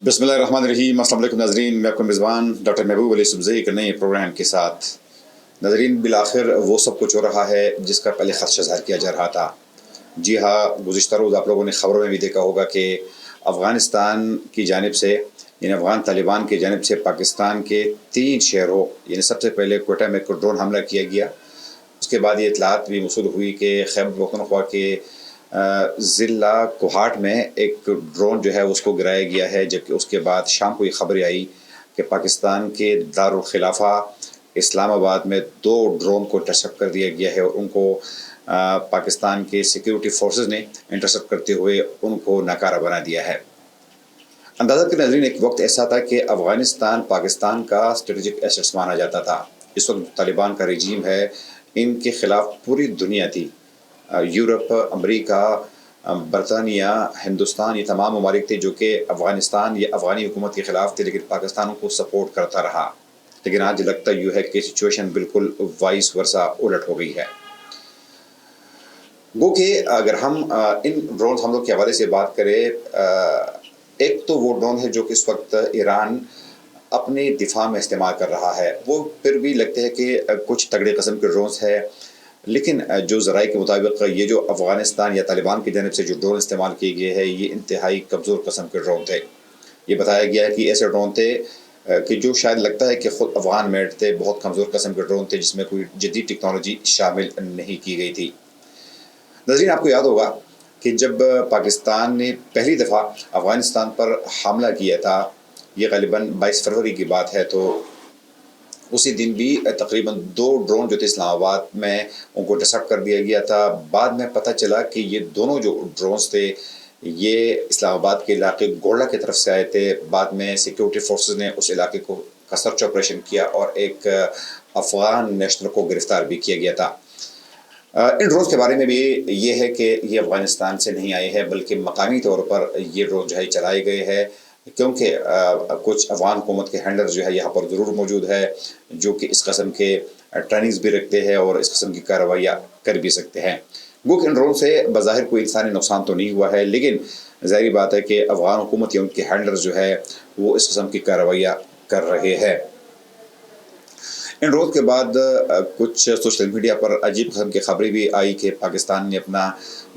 बिस्मिल्लाहिर्रहमानिर्रहीम। अस्सलाम वालेकुम नाज़रीन, मैं आपका मेज़बान डॉक्टर महबूब अली सुबज़ई के नए प्रोग्राम के साथ। नाज़रीन, बिलाखिर वो सब कुछ हो रहा है जिसका पहले ख़दशा ज़ाहिर किया जा रहा था। जी हाँ, गुज़िश्ता रोज़ आप लोगों ने ख़बरों में भी देखा होगा कि अफ़गानिस्तान की जानिब से यानी अफ़गान तालिबान की जानिब से पाकिस्तान के 3 शहरों यानी सबसे पहले क्वेटा में ड्रोन हमला किया गया। उसके बाद ये इत्तलात भी मौसूल हुई कि खैबर पख्तूनख्वा के ज़िला कोहाट में एक ड्रोन जो है उसको गिराया गया है, जबकि उसके बाद शाम को ये खबर आई कि पाकिस्तान के दारुल खिलाफा इस्लामाबाद में 2 ड्रोन को इंटरसेप्ट कर दिया गया है और उनको पाकिस्तान के सिक्योरिटी फोर्सेस ने इंटरसेप्ट करते हुए उनको नाकारा बना दिया है। अंदाज़ा के नज़रीन एक वक्त ऐसा था कि अफ़गानिस्तान पाकिस्तान का स्ट्रेटजिक एसेट्स माना जाता था। इस वक्त तालिबान का रजीम है, इनके ख़िलाफ़ पूरी दुनिया थी। यूरोप, अमरीका, बरतानिया, हिंदुस्तान, ये तमाम ममालिक थे जो कि अफ़गानिस्तान या अफ़गानी हुकूमत के ख़िलाफ़ थे, लेकिन पाकिस्तान उनको सपोर्ट करता रहा। लेकिन आज लगता यूँ है कि सिचुएशन बिल्कुल वाइस वर्सा उलट हो गई है। गो कि अगर हम इन ड्रोन हमलों के हवाले से बात करें, एक तो वो ड्रोन है जो कि इस वक्त ईरान अपने दिफा में इस्तेमाल कर रहा है। वो फिर भी लगते हैं कि कुछ तगड़े किस्म के ड्रोन्स हैं, लेकिन जो ज़राए के मुताबिक ये जो अफ़गानिस्तान या तालिबान की जानिब से जो ड्रोन इस्तेमाल किए गए हैं, ये इंतहाई कमज़ोर किस्म के ड्रोन थे। ये बताया गया है कि ऐसे ड्रोन थे कि जो शायद लगता है कि ख़ुद अफ़गान मेड थे, बहुत कमज़ोर किस्म के ड्रोन थे जिसमें कोई जदीद टेक्नोलॉजी शामिल नहीं की गई थी। नाज़रीन, आपको याद होगा कि जब पाकिस्तान ने पहली दफ़ा अफ़गानिस्तान पर हमला किया था, ये ग़ालिबन 22 फरवरी की बात है, तो उसी दिन भी तकरीबन 2 ड्रोन जो थे इस्लामाबाद में उनको इंटरसेप्ट कर दिया गया था। बाद में पता चला कि ये दोनों जो ड्रोन्स थे ये इस्लामाबाद के इलाके गोला की तरफ से आए थे। बाद में सिक्योरिटी फोर्सेस ने उस इलाके को का सर्च ऑपरेशन किया और एक अफ़गान नेशनल को गिरफ़्तार भी किया गया था। इन ड्रोन्स के बारे में भी ये है कि ये अफ़गानिस्तान से नहीं आए हैं, बल्कि मकामी तौर पर ये ड्रोन जो है चलाए गए हैं, क्योंकि कुछ अफ़गान हुकूमत के हैंडलर जो है यहाँ पर ज़रूर मौजूद है, जो कि इस किस्म के ट्रेनिंग्स भी रखते हैं और इस किस्म की कार्रवाइयाँ कर भी सकते हैं। गो कि इन ड्रोन से बज़ाहिर कोई इंसानी नुकसान तो नहीं हुआ है, लेकिन ज़ाहिर बात है कि अफ़गान हुकूमत या उनके हैंडलर जो है वो इस किस्म की कार्रवाइयाँ कर रहे हैं। इन ड्रोन के बाद कुछ सोशल मीडिया पर अजीब किस्म की खबरें भी आई कि पाकिस्तान ने अपना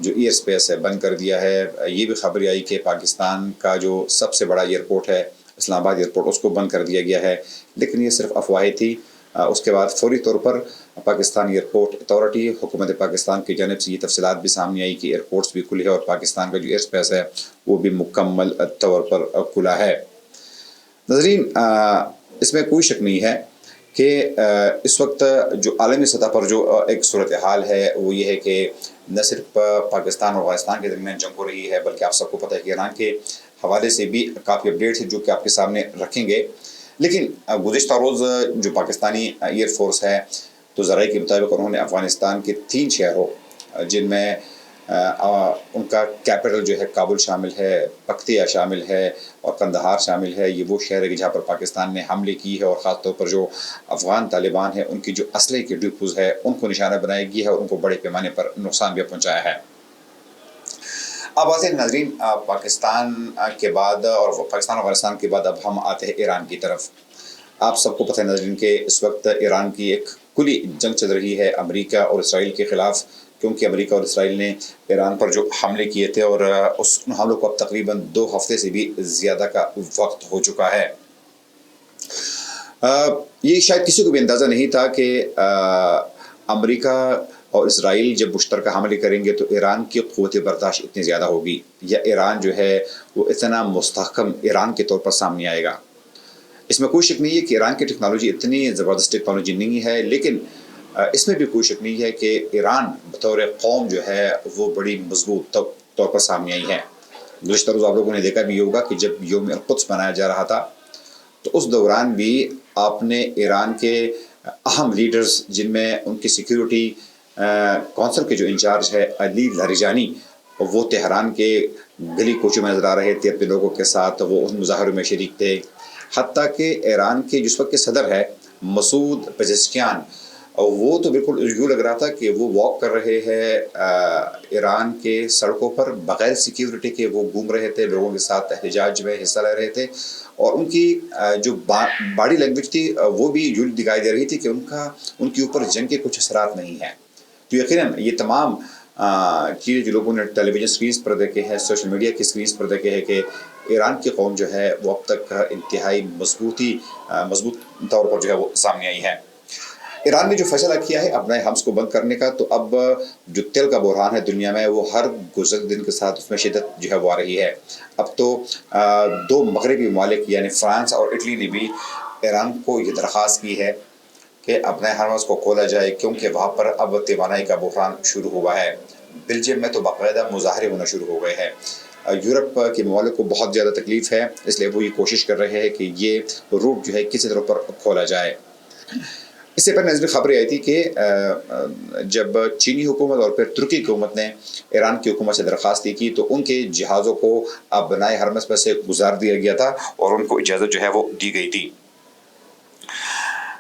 जो एयर स्पेस है बंद कर दिया है। ये भी खबरें आई कि पाकिस्तान का जो सबसे बड़ा एयरपोर्ट है इस्लामाबाद एयरपोर्ट, उसको बंद कर दिया गया है, लेकिन ये सिर्फ अफवाहें थी। उसके बाद फौरी तौर पर पाकिस्तान एयरपोर्ट अथॉरिटी हुकूमत पाकिस्तान की जानिब से ये तफसीलात भी सामने आई कि एयरपोर्ट्स भी खुले हैं और पाकिस्तान का जो एयर स्पेस है वो भी मुकम्मल तौर पर खुला है। नाज़रीन, इसमें कोई शक नहीं है कि इस वक्त जो आलमी सतह पर जो एक सूरत हाल है वो ये है कि न सिर्फ पाकिस्तान और अफ़गानिस्तान के दरमियान जंग हो रही है, बल्कि आप सबको पता है कि ईरान के हवाले से भी काफ़ी अपडेट्स हैं जो कि आपके सामने रखेंगे। लेकिन गुज़िश्ता रोज़ जो पाकिस्तानी एयर फोर्स है, तो ज़राए के मुताबिक उन्होंने अफ़गानिस्तान के 3 शहरों जिनमें उनका कैपिटल जो है काबुल शामिल है, पख्तिया शामिल है और कंदहार शामिल है, ये वो शहर है कि जहाँ पर पाकिस्तान ने हमले की है और ख़ास तौर पर जो अफ़गान तालिबान है उनकी जो असले के डिपोज़ है उनको निशाना बनाया गया है और उनको बड़े पैमाने पर नुकसान भी पहुँचाया है। अब आते हैं नाज़रीन, पाकिस्तान के बाद और पाकिस्तान और अफ़गानिस्तान के बाद अब हम आते हैं ईरान की तरफ। आप सबको पता है नाज़रीन कि इस वक्त ईरान की एक खुली जंग चल रही है अमेरिका और इसराइल के ख़िलाफ़, क्योंकि अमेरिका और इसराइल ने ईरान पर जो हमले किए थे और उन हमलों को अब तकरीबन 2 हफ़्ते से भी ज़्यादा का वक्त हो चुका है। ये शायद किसी को भी अंदाज़ा नहीं था कि अमेरिका और इसराइल जब मुश्तरका हमले करेंगे तो ईरान की क़ुव्वत बर्दाश्त इतनी ज़्यादा होगी या ईरान जो है वो इतना मुस्तहकम ईरान के तौर पर सामने आएगा। इसमें कोई शक नहीं है कि ईरान की टेक्नोलॉजी इतनी ज़बरदस्त टेक्नोलॉजी नहीं है, लेकिन इसमें भी कोई शक नहीं है कि ईरान बतौर कौम जो है वो बड़ी मजबूत तौर पर सामने आई है। गुज़िश्ता रोज़ आप लोगों ने देखा भी होगा कि जब यौम अल-कुद्स मनाया जा रहा था तो उस दौरान भी आपने ईरान के अहम लीडर्स, जिनमें उनकी सिक्योरिटी कौंसल के जो इंचार्ज है अली लारिजानी, वो तेहरान के गली कोचों में नज़र आ रहे थे अपने लोगों के साथ, वो उस मुज़ाहरे में शरीक थे। हत्ता कि ईरान के जिस वक्त के सदर है मसूद पेज़ेश्कियान, وہ تو بالکل یوں لگ رہا تھا کہ وہ واک کر رہے ہیں ایران کے سڑکوں پر بغیر سیکیورٹی کے، وہ گھوم رہے تھے، لوگوں کے ساتھ احتجاج میں حصہ لے رہے تھے، اور ان کی جو باڈی لینگویج تھی وہ بھی یوں دکھائی دے رہی تھی کہ ان کے اوپر جنگ کے کچھ اثرات نہیں ہیں۔ تو یقیناً یہ تمام چیزیں جو لوگوں نے ٹیلی ویژن اسکرینس پر دیکھے ہیں، سوشل میڈیا کی اسکرینس پر دیکھے ہیں، کہ ایران کی قوم جو ہے وہ اب تک انتہائی مضبوط طور پر جو ہے وہ سامنے آئی ہے۔ ایران نے جو فیصلہ کیا ہے اپنے حمس کو بند کرنے کا، تو اب جو تیل کا بحران ہے دنیا میں، وہ ہر گزرتے دن کے ساتھ اس میں شدت جو ہے وہ آ رہی ہے۔ اب تو دو مغربی ممالک یعنی فرانس اور اٹلی نے بھی ایران کو یہ درخواست کی ہے کہ اپنے حمس کو کھولا جائے، کیونکہ وہاں پر اب توانائی کا بحران شروع ہوا ہے۔ بیلجیم میں تو باقاعدہ مظاہرے ہونا شروع ہو گئے ہیں۔ یورپ کے ممالک کو بہت زیادہ تکلیف ہے، اس لیے وہ یہ کوشش کر رہے ہیں کہ یہ روٹ جو ہے کسی طرح پر کھولا جائے۔ اس سے پہلے نظر خبریں آئی تھی کہ جب چینی حکومت اور پھر ترکی حکومت نے ایران کی حکومت سے درخواست کی تو ان کے جہازوں کو بنائے حرمس پر سے گزار دیا گیا تھا اور ان کو اجازت جو ہے وہ دی گئی تھی۔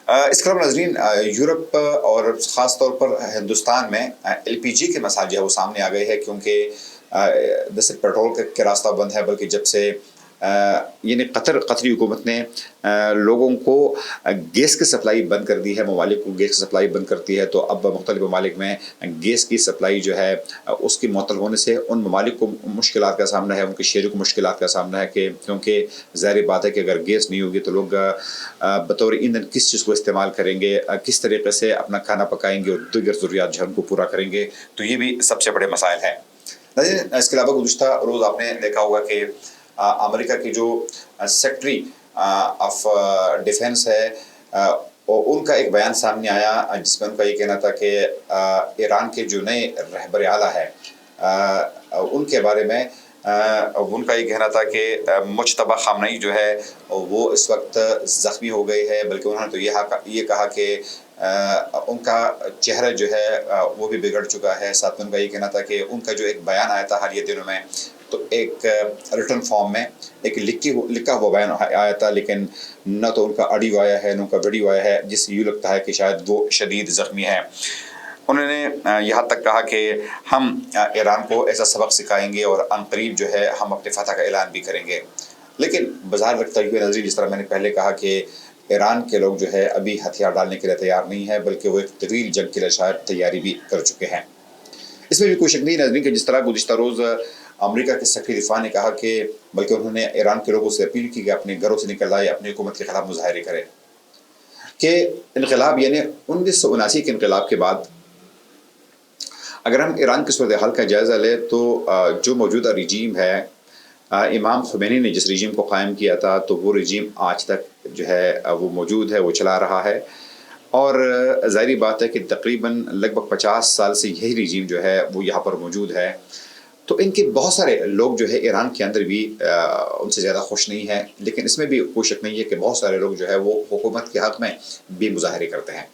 اس کے علاوہ ناظرین، یورپ اور خاص طور پر ہندوستان میں LPG کے مسائل جو ہے وہ سامنے آ گئے ہیں، کیونکہ نہ صرف پیٹرول کا راستہ بند ہے، بلکہ جب سے یعنی قطری حکومت نے لوگوں کو گیس کی سپلائی بند کر دی ہے، ممالک کو گیس کی سپلائی بند کرتی ہے، تو اب مختلف ممالک میں گیس کی سپلائی جو ہے اس کی معطل ہونے سے ان ممالک کو مشکلات کا سامنا ہے، ان کے شہریوں کو مشکلات کا سامنا ہے، کیونکہ ظاہر بات ہے کہ اگر گیس نہیں ہوگی تو لوگ بطور ایندھن کس چیز کو استعمال کریں گے، کس طریقے سے اپنا کھانا پکائیں گے اور دیگر ضروریات جو کو پورا کریں گے، تو یہ بھی سب سے بڑے مسائل ہیں۔ اس کے علاوہ گزشتہ روز آپ نے دیکھا ہوگا کہ امریکہ کی جو سیکٹری آف ڈیفینس ہے، ان کا ایک بیان سامنے آیا جس میں ان کا یہ کہنا تھا کہ ایران کے جو نئے رہبر اعلیٰ ہے ان کے بارے میں ان کا یہ کہنا تھا کہ مجتبی خامنئی جو ہے وہ اس وقت زخمی ہو گئے ہے، بلکہ انہوں نے تو یہ کہا کہ ان کا چہرہ جو ہے وہ بھی بگڑ چکا ہے۔ ساتھ میں ان کا یہ کہنا تھا کہ ان کا جو ایک بیان آیا تھا حالیہ دنوں میں، تو ایک ریٹن فارم میں ایک لکھا ہوا بیان آیا تھا، لیکن نہ تو ان کا آڈیو آیا ہے نہ ان کا ویڈیو آیا ہے، جس سے یوں لگتا ہے کہ شاید وہ شدید زخمی ہے۔ انہوں نے یہاں تک کہا کہ ہم ایران کو ایسا سبق سکھائیں گے اور عنقریب جو ہے ہم اپنے فتح کا اعلان بھی کریں گے۔ لیکن بظاہر لگتا ہے نظیر، جس طرح میں نے پہلے کہا کہ ایران کے لوگ جو ہے ابھی ہتھیار ڈالنے کے لیے تیار نہیں ہے، بلکہ وہ ایک طویل جنگ کے لیے شاید تیاری بھی کر چکے ہیں۔ اس میں بھی کوئی شک نہیں ناظرین کہ جس طرح گزشتہ روز امریکہ کے سیکرٹری دفاع نے کہا کہ بلکہ انہوں نے ایران کے لوگوں سے اپیل کی کہ اپنے گھروں سے نکل آئے، اپنی حکومت کے خلاف مظاہرے کریں، کہ انقلاب یعنی 1979 کے انقلاب کے بعد اگر ہم ایران کی صورتحال کا جائزہ لیں تو جو موجودہ رجیم ہے، امام خمینی نے جس رجیم کو قائم کیا تھا، تو وہ رجیم آج تک جو ہے وہ موجود ہے، وہ چلا رہا ہے، اور ظاہری بات ہے کہ تقریباً لگ بھگ 50 سال سے یہی رجیم جو ہے وہ یہاں پر موجود ہے۔ تو ان کے بہت سارے لوگ جو ہے ایران کے اندر بھی ان سے زیادہ خوش نہیں ہیں، لیکن اس میں بھی کوئی شک نہیں ہے کہ بہت سارے لوگ جو ہے وہ حکومت کے حق میں بھی مظاہرے کرتے ہیں،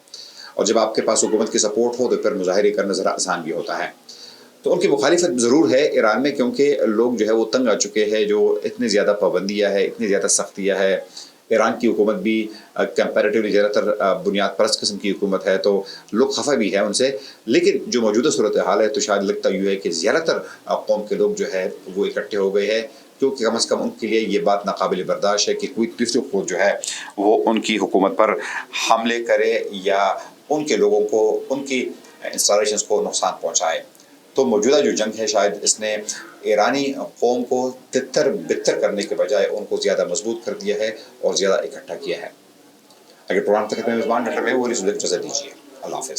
اور جب آپ کے پاس حکومت کی سپورٹ ہو تو پھر مظاہرے کرنا ذرا آسان بھی ہوتا ہے۔ تو ان کی مخالفت ضرور ہے ایران میں، کیونکہ لوگ جو ہے وہ تنگ آ چکے ہیں، جو اتنی زیادہ پابندیاں ہیں، اتنی زیادہ سختیاں ہیں۔ ایران کی حکومت بھی کمپیریٹیولی زیادہ تر بنیاد پرست قسم کی حکومت ہے، تو لوگ خفا بھی ہیں ان سے، لیکن جو موجودہ صورتحال ہے تو شاید لگتا یوں ہے کہ زیادہ تر قوم کے لوگ جو ہے وہ اکٹھے ہو گئے ہیں، کیونکہ کم از کم ان کے لیے یہ بات ناقابل برداشت ہے کہ کوئی تیسری قوت جو ہے وہ ان کی حکومت پر حملے کرے یا ان کے لوگوں کو، ان کی انسٹالیشنز کو نقصان پہنچائے۔ تو موجودہ جو جنگ ہے شاید اس نے ایرانی قوم کو تتر بتر کرنے کے بجائے ان کو زیادہ مضبوط کر دیا ہے اور زیادہ اکٹھا کیا ہے۔ اگر پروگرام تک میں میزبان ڈاکٹر محبوب علی اجازت دیجیے، اللہ حافظ۔